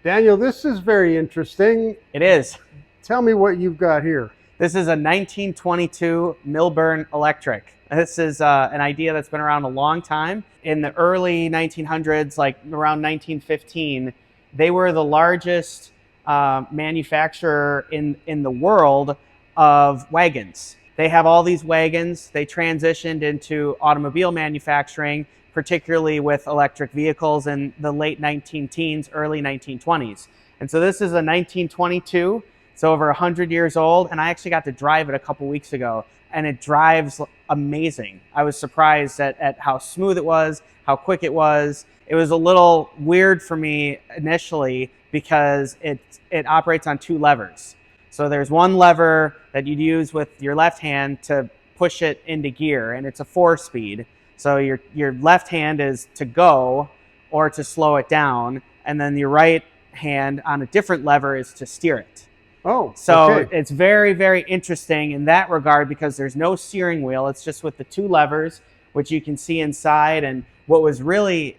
Daniel, this is very interesting. It is. Tell me what you've got here. This is a 1922 Milburn Electric. This is an idea that's been around a long time. In the early 1900s, like around 1915, they were the largest manufacturer in the world of wagons. They have all these wagons. They transitioned into automobile manufacturing, particularly with electric vehicles in the late 19-teens, early 1920s. And so this is a 1922. It's over 100 years old, and I actually got to drive it a couple weeks ago, and it drives amazing. I was surprised at how smooth it was, how quick it was. It was a little weird for me initially because it operates on two levers. So there's one lever that you'd use with your left hand to push it into gear, and it's a 4-speed. So your left hand is to go or to slow it down, and then your right hand on a different lever is to steer it. Oh, so okay. It's very, very interesting in that regard because there's no steering wheel. It's just with the two levers, which you can see inside. And what was really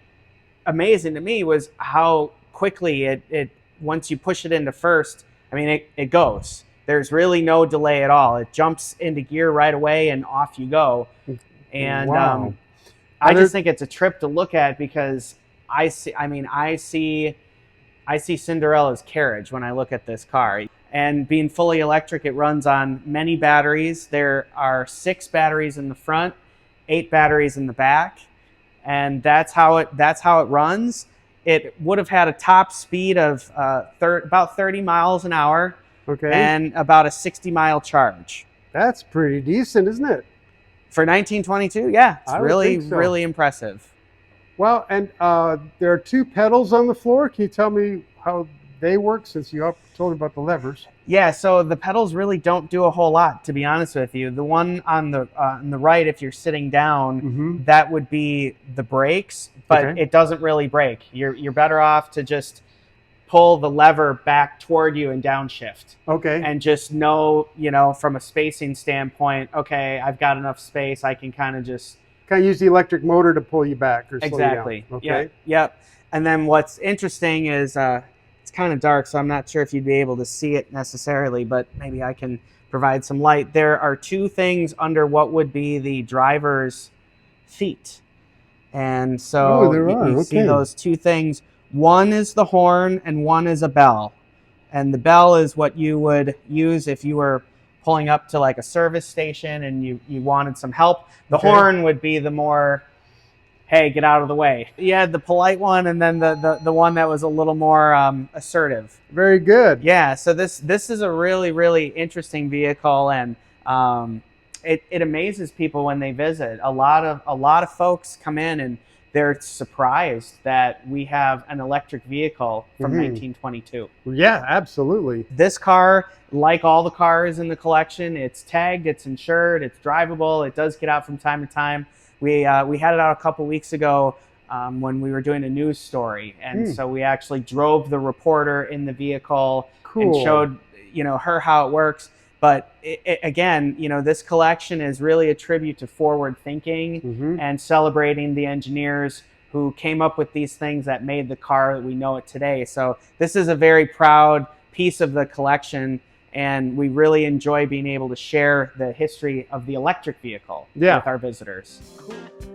amazing to me was how quickly it once you push it into first, I mean, it goes. There's really no delay at all. It jumps into gear right away and off you go. And wow. I just think it's a trip to look at because I see Cinderella's carriage when I look at this car. And being fully electric, it runs on many batteries. There are 6 batteries in the front, 8 batteries in the back, and that's how it runs. It would have had a top speed of about 30 miles an hour, okay, and about a 60-mile charge. That's pretty decent, isn't it? For 1922, yeah, it's really, so. really impressive. Well, and there are 2 pedals on the floor. Can you tell me how they work since you told me about the levers? Yeah, so the pedals really don't do a whole lot, to be honest with you. The one on the right, if you're sitting down, that would be the brakes, but it doesn't really brake. You're better off to just pull the lever back toward you and downshift. Okay. And just know, from a spacing standpoint, okay, I've got enough space. I can kind of just use the electric motor to pull you back or slow exactly. you down. Okay. Yep. And then what's interesting is it's kind of dark, so I'm not sure if you'd be able to see it necessarily, but maybe I can provide some light. There are 2 things under what would be the driver's feet. And so you see those 2 things. One is the horn and one is a bell. And the bell is what you would use if you were pulling up to like a service station and you wanted some help. The horn would be the more, hey, get out of the way. You had the polite one and then the one that was a little more assertive. Very good. Yeah, so this is a really, really interesting vehicle, and it amazes people when they visit. A lot of folks come in and they're surprised that we have an electric vehicle from 1922. Yeah, absolutely. This car, like all the cars in the collection, it's tagged, it's insured, it's drivable, it does get out from time to time. We had it out a couple weeks ago when we were doing a news story, and so we actually drove the reporter in the vehicle and showed her how it works. But again, this collection is really a tribute to forward thinking and celebrating the engineers who came up with these things that made the car that we know it today. So this is a very proud piece of the collection, and we really enjoy being able to share the history of the electric vehicle with our visitors. Cool.